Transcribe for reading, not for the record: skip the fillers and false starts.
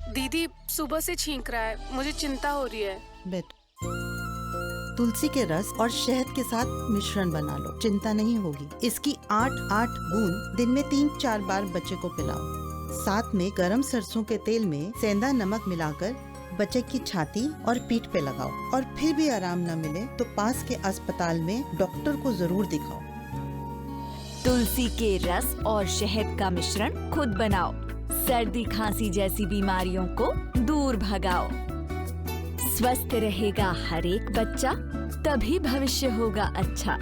दीदी सुबह से छींक रहा है, मुझे चिंता हो रही है। बेट, तुलसी के रस और शहद के साथ मिश्रण बना लो, चिंता नहीं होगी। इसकी 8-8 बूंद दिन में 3-4 बार बच्चे को पिलाओ। साथ में गरम सरसों के तेल में सेंधा नमक मिलाकर बच्चे की छाती और पीठ पे लगाओ। और फिर भी आराम न मिले तो पास के अस्पताल में डॉक्टर को जरूर दिखाओ। तुलसी के रस और शहद का मिश्रण खुद बनाओ। सर्दी खांसी जैसी बीमारियों को दूर भगाओ। स्वस्थ रहेगा हर एक बच्चा, तभी भविष्य होगा अच्छा।